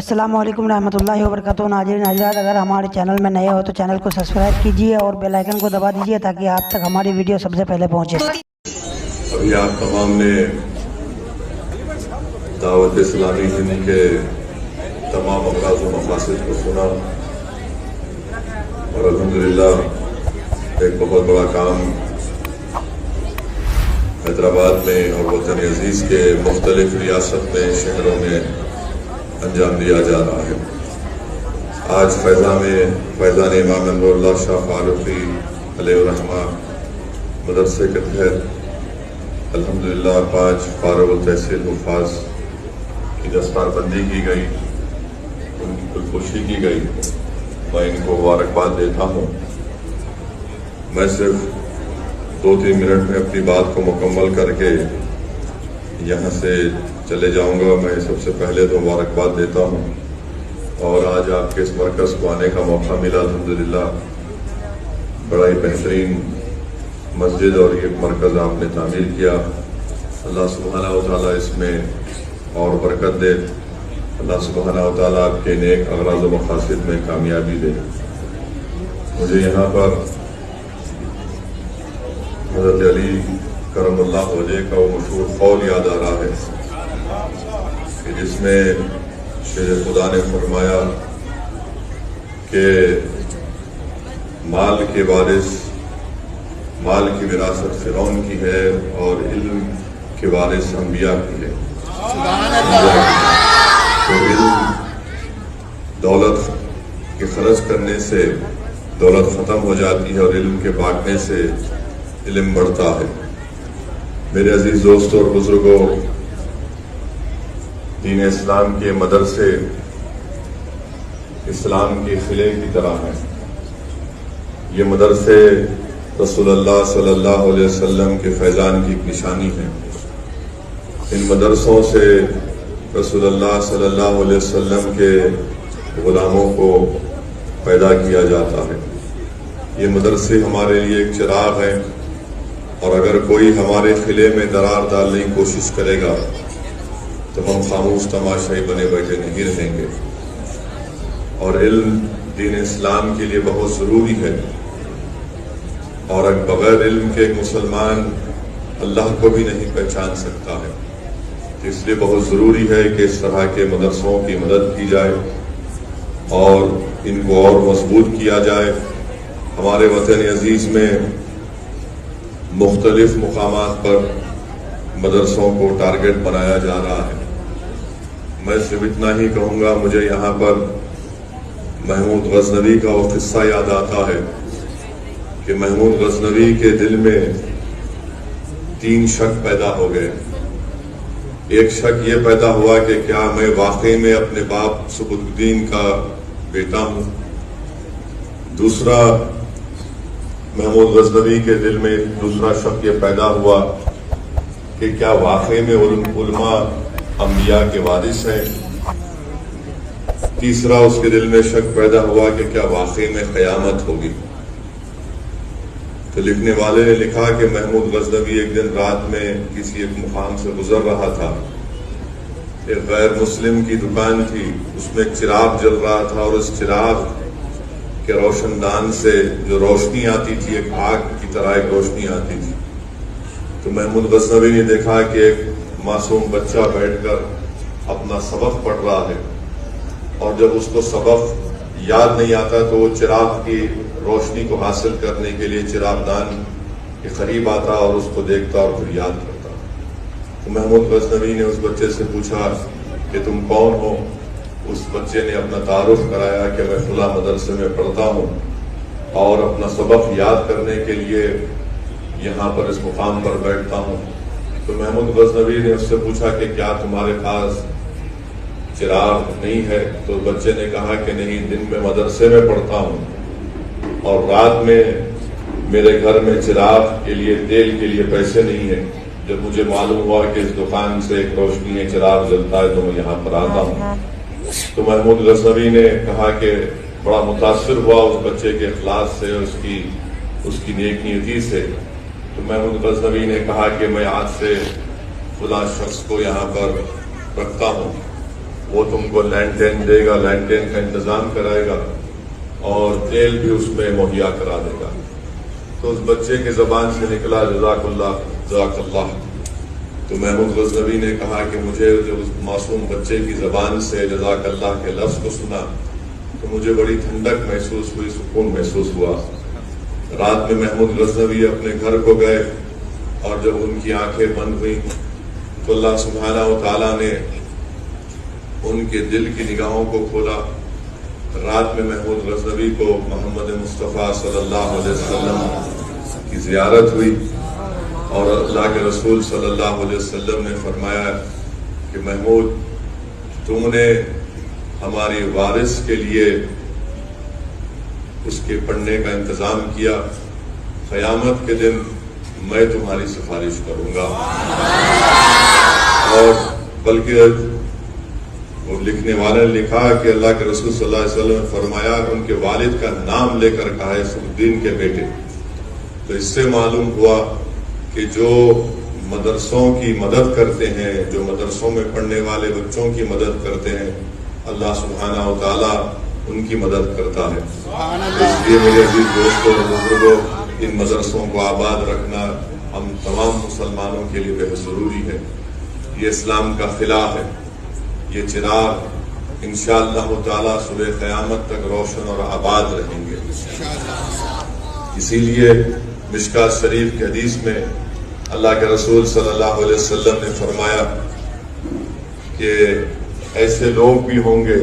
السلام علیکم ورحمۃ اللہ وبرکاتہ۔ ناظرین حضرات، اگر ہمارے چینل میں نئے ہو تو چینل کو سبسکرائب کیجیے اور بیل آئیکن کو دبا دیجیے تاکہ آپ تک ہماری ویڈیو سب سے پہلے پہنچے۔ ابھی آپ تمام نے دعوت اسلامی ہند کے تمام اغراض و مقاصد کو سنا اور الحمدللہ ایک بہت بڑا کام حیدرآباد میں اور وطن عزیز کے مختلف ریاست میں شہروں میں انجام دیا جا رہا ہے۔ آج فیضان امام انور اللہ شاہ فاروقی علیہ الرحمہ مدرسے کے تحت الحمدللہ 5 فارغ التحصیل حفاظ کی دستار بندی کی گئی، ان کی خودکشی کی گئی۔ میں ان کو مبارکباد دیتا ہوں۔ میں صرف 2-3 منٹ میں اپنی بات کو مکمل کر کے یہاں سے چلے جاؤں گا۔ میں سب سے پہلے تو مبارکباد دیتا ہوں، اور آج آپ کے اس مرکز کو آنے کا موقع ملا الحمدللہ۔ بڑا ہی بہترین مسجد اور یہ مرکز آپ نے تعمیر کیا۔ اللہ سبحانہ و تعالیٰ اس میں اور برکت دے۔ اللہ سبحانہ و تعالیٰ آپ کے نیک اغراض و مقاصد میں کامیابی دے۔ مجھے یہاں پر حضرت علی کرم اللہ وجہ کا وہ مشہور قول یاد آ رہا ہے کہ جس میں شیر خدا نے فرمایا کہ مال کے وارث، مال کی وراثت فرعون کی ہے اور علم کے وارث انبیاء کی ہے۔ تو علم، دولت کے خرچ کرنے سے دولت ختم ہو جاتی ہے اور علم کے بانٹنے سے علم بڑھتا ہے۔ میرے عزیز دوستوں اور بزرگوں، دین اسلام کے مدرسے اسلام کے قلعے کی طرح ہیں۔ یہ مدرسے رسول اللہ صلی اللہ علیہ وسلم کے فیضان کی ایک نشانی ہے۔ ان مدرسوں سے رسول اللہ صلی اللہ علیہ وسلم کے غلاموں کو پیدا کیا جاتا ہے۔ یہ مدرسے ہمارے لیے ایک چراغ ہیں، اور اگر کوئی ہمارے قلعے میں درار ڈالنے کی کوشش کرے گا تو ہم خاموش تماشائی بنے بیٹھے نہیں رہیں گے۔ اور علم دین اسلام کے لیے بہت ضروری ہے، اور بغیر علم کے ایک مسلمان اللہ کو بھی نہیں پہچان سکتا ہے۔ اس لیے بہت ضروری ہے کہ اس طرح کے مدرسوں کی مدد کی جائے اور ان کو اور مضبوط کیا جائے۔ ہمارے وطن عزیز میں مختلف مقامات پر مدرسوں کو ٹارگٹ بنایا جا رہا ہے۔ میں صرف اتنا ہی کہوں گا، مجھے یہاں پر محمود غزنوی کا وہ قصہ یاد آتا ہے کہ محمود غزنوی کے دل میں 3 شک پیدا ہو گئے۔ ایک شک یہ پیدا ہوا کہ کیا میں واقعی میں اپنے باپ سبکت الدین کا بیٹا ہوں۔ دوسرا، محمود غزنوی کے دل میں دوسرا شک یہ پیدا ہوا کہ کیا واقعی میں علماء انبیاء کے وارث ہیں۔ تیسرا، اس کے دل میں شک پیدا ہوا کہ کیا واقعی میں قیامت ہوگی۔ تو لکھنے والے نے لکھا کہ محمود غزنوی ایک دن رات میں کسی ایک مقام سے گزر رہا تھا۔ ایک غیر مسلم کی دکان تھی، اس میں ایک چراغ جل رہا تھا، اور اس چراغ کے روشن دان سے جو روشنی آتی تھی، ایک آگ کی طرح ایک روشنی آتی تھی۔ تو محمود غزنوی نے دیکھا کہ ایک معصوم بچہ بیٹھ کر اپنا سبق پڑھ رہا ہے، اور جب اس کو سبق یاد نہیں آتا تو وہ چراغ کی روشنی کو حاصل کرنے کے لیے چراغ دان کے قریب آتا اور اس کو دیکھتا اور پھر یاد کرتا۔ تو محمود غزنوی نے اس بچے سے پوچھا کہ تم کون ہو؟ اس بچے نے اپنا تعارف کرایا کہ میں فلاں مدرسے میں پڑھتا ہوں اور اپنا سبق یاد کرنے کے لیے یہاں پر اس مقام پر بیٹھتا ہوں۔ تو محمود غزنوی نے اس سے پوچھا کہ کیا تمہارے پاس چراغ نہیں ہے؟ تو بچے نے کہا کہ نہیں، دن میں مدرسے میں پڑھتا ہوں اور رات میں میرے گھر میں چراغ کے لیے، تیل کے لیے پیسے نہیں ہیں۔ جب مجھے معلوم ہوا کہ اس دکان سے ایک روشنی ہے، چراغ جلتا ہے، تو میں یہاں پر آتا ہوں۔ تو محمود غزنوی نے کہا کہ بڑا متاثر ہوا اس بچے کے اخلاص سے، اس کی نیک نیتی سے۔ تو محمود غزنوی نے کہا کہ میں آج سے فلاں شخص کو یہاں پر رکھتا ہوں۔ وہ تم کو لینٹین دے گا، لینٹین کا انتظام کرائے گا اور تیل بھی اس میں مہیا کرا دے گا۔ تو اس بچے کی زبان سے نکلا جزاک اللہ جزاک اللہ۔ تو محمود غزنوی نے کہا کہ مجھے جب اس معصوم بچے کی زبان سے جزاک اللہ کے لفظ کو سنا تو مجھے بڑی ٹھنڈک محسوس ہوئی، سکون محسوس ہوا۔ رات میں محمود غزنوی اپنے گھر کو گئے اور جب ان کی آنکھیں بند ہوئیں تو اللہ سبحانہ و تعالیٰ نے ان کے دل کی نگاہوں کو کھولا۔ رات میں محمود غزنوی کو محمد مصطفیٰ صلی اللہ علیہ وسلم کی زیارت ہوئی اور اللہ کے رسول صلی اللہ علیہ وسلم نے فرمایا کہ محمود تم نے ہماری وارث کے لیے اس کے پڑھنے کا انتظام کیا، قیامت کے دن میں تمہاری سفارش کروں گا۔ اور بلکہ وہ لکھنے والے نے لکھا کہ اللہ کے رسول صلی اللہ علیہ وسلم نے فرمایا کہ ان کے والد کا نام لے کر کہا ہے سعودین کے بیٹے۔ تو اس سے معلوم ہوا کہ جو مدرسوں کی مدد کرتے ہیں، جو مدرسوں میں پڑھنے والے بچوں کی مدد کرتے ہیں، اللہ سبحانہ و تعالیٰ ان کی مدد کرتا ہے۔ اس لیے میرے عزیز دوستوں اور بزرگوں، ان مدرسوں کو آباد رکھنا ہم تمام مسلمانوں کے لیے بہت ضروری ہے۔ یہ اسلام کا خلا ہے، یہ چراغ انشاءاللہ تعالیٰ صبح قیامت تک روشن اور آباد رہیں گے۔ اسی لیے مشکات شریف کی حدیث میں اللہ کے رسول صلی اللہ علیہ وسلم نے فرمایا کہ ایسے لوگ بھی ہوں گے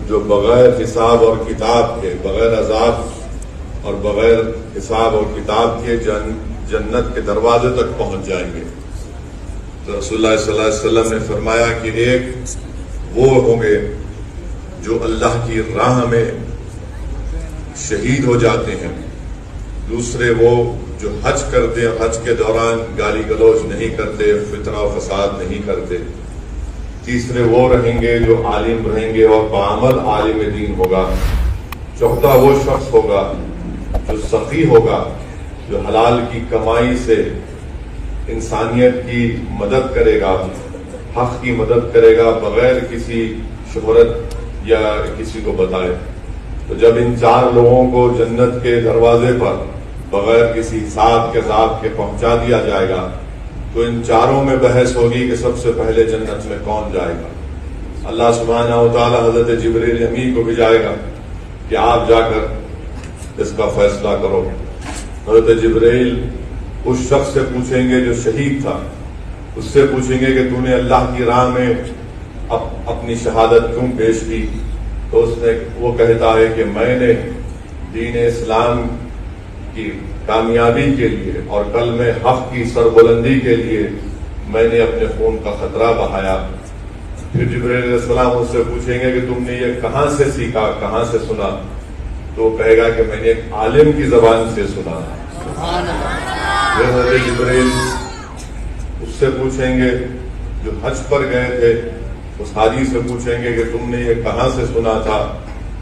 جو بغیر حساب اور کتاب کے، بغیر عذاب اور بغیر حساب اور کتاب کے جنت کے دروازے تک پہنچ جائیں گے۔ تو رسول اللہ صلی اللہ علیہ وسلم نے فرمایا کہ ایک وہ ہوں گے جو اللہ کی راہ میں شہید ہو جاتے ہیں، دوسرے وہ جو حج کرتے ہیں، حج کے دوران گالی گلوچ نہیں کرتے، فتنہ و فساد نہیں کرتے، تیسرے وہ رہیں گے جو عالم رہیں گے اور بعمل عالم دین ہوگا، چوتھا وہ شخص ہوگا جو سخی ہوگا، جو حلال کی کمائی سے انسانیت کی مدد کرے گا، حق کی مدد کرے گا بغیر کسی شہرت یا کسی کو بتائے۔ تو جب ان چار لوگوں کو جنت کے دروازے پر بغیر کسی حساب کے ذات کے پہنچا دیا جائے گا تو ان چاروں میں بحث ہوگی کہ سب سے پہلے جنت میں کون جائے گا۔ اللہ سبحانہ و تعالی حضرت جبریل امین کو بھیجائے گا کہ آپ جا کر اس کا فیصلہ کرو۔ حضرت جبریل اس شخص سے پوچھیں گے جو شہید تھا، اس سے پوچھیں گے کہ تو نے اللہ کی راہ میں اپنی شہادت کیوں پیش کی؟ تو وہ کہتا ہے کہ میں نے دین اسلام کی کامیابی کے لیے اور کلمہ حق کی سربلندی کے لیے میں نے اپنے خون کا خطرہ بہایا۔ پھر جبرائیل علیہ السلام اس سے پوچھیں گے کہ تم نے یہ کہاں سے سیکھا، کہاں سے سنا؟ تو وہ کہے گا کہ میں نے ایک عالم کی زبان سے سنا۔ پھر حضرت جبرائیل اس سے پوچھیں گے جو حج پر گئے تھے، اس حاجی سے پوچھیں گے کہ تم نے یہ کہاں سے سنا تھا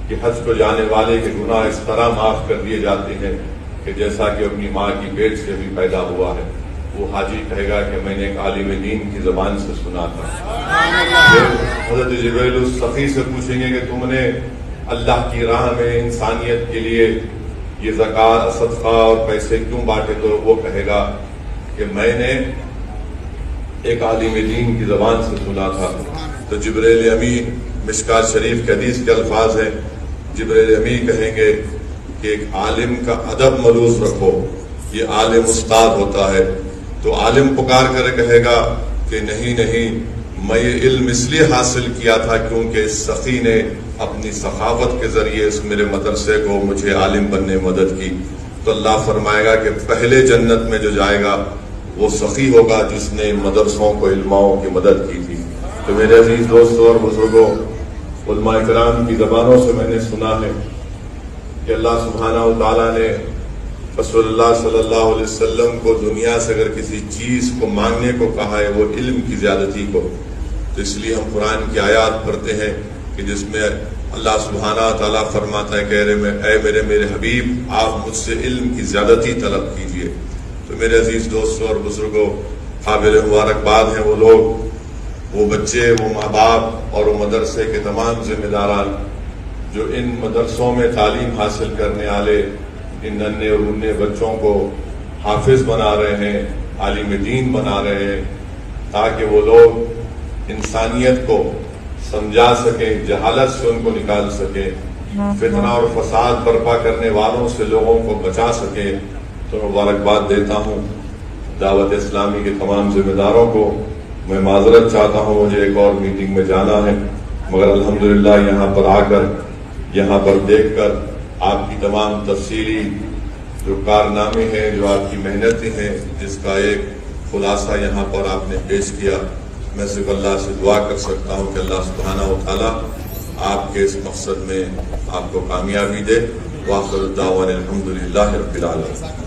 کہ حج کو جانے والے کے گناہ اس طرح معاف کر دیے جاتے ہیں کہ جیسا کہ اپنی ماں کی پیٹ سے بھی پیدا ہوا ہے؟ وہ حاجی کہے گا کہ میں نے ایک عالم دین کی زبان سے سنا تھا۔ پھر حضرت جبرائیل اس سخی سے پوچھیں گے کہ تم نے اللہ کی راہ میں انسانیت کے لیے یہ زکوٰۃ، صدقہ اور پیسے کیوں بانٹے؟ تو وہ کہے گا کہ میں نے ایک عالم دین کی زبان سے سنا تھا۔ تو جبرائیل امین، مشکات شریف کے حدیث کے الفاظ ہیں، جبرائیل امین کہیں گے کہ ایک عالم کا ادب ملوث رکھو، یہ عالم استاد ہوتا ہے۔ تو عالم پکار کر کہے گا کہ نہیں نہیں، میں یہ علم اس لیے حاصل کیا تھا کیونکہ اس سخی نے اپنی سخاوت کے ذریعے اس میرے مدرسے کو مجھے عالم بننے میں مدد کی۔ تو اللہ فرمائے گا کہ پہلے جنت میں جو جائے گا وہ سخی ہوگا جس نے مدرسوں کو علماؤں کی مدد کی تھی۔ تو میرے عزیز دوستوں اور بزرگوں، علماء کرام کی زبانوں سے میں نے سنا ہے کہ اللہ سبحانہ و تعالیٰ نے رسول اللہ صلی اللہ علیہ وسلم کو دنیا سے اگر کسی چیز کو مانگنے کو کہا ہے وہ علم کی زیادتی کو۔ تو اس لیے ہم قرآن کی آیات پڑھتے ہیں کہ جس میں اللہ سبحانہ و تعالیٰ فرماتا ہے کہ اے میرے حبیب، آپ مجھ سے علم کی زیادتی طلب کیجئے۔ تو میرے عزیز دوستوں اور بزرگوں، قابل مبارکباد ہیں وہ لوگ وہ بچے، وہ ماں باپ اور وہ مدرسے کے تمام ذمہ داران جو ان مدرسوں میں تعلیم حاصل کرنے والے ان ننھے اور منھے بچوں کو حافظ بنا رہے ہیں، عالم دین بنا رہے ہیں، تاکہ وہ لوگ انسانیت کو سمجھا سکیں، جہالت سے ان کو نکال سکیں، فتنہ اور فساد برپا کرنے والوں سے لوگوں کو بچا سکیں۔ تو مبارکباد دیتا ہوں دعوت اسلامی کے تمام ذمہ داروں کو۔ میں معذرت چاہتا ہوں، مجھے ایک اور میٹنگ میں جانا ہے، مگر الحمدللہ یہاں پر آ کر، یہاں پر دیکھ کر آپ کی تمام تفصیلی جو کارنامے ہیں، جو آپ کی محنتیں ہیں، جس کا ایک خلاصہ یہاں پر آپ نے پیش کیا، میں صرف اللہ سے دعا کر سکتا ہوں کہ اللہ سبحانہ و تعالیٰ آپ کے اس مقصد میں آپ کو کامیابی دے۔ وآخر دعوانا الحمدللہ رب العالمین۔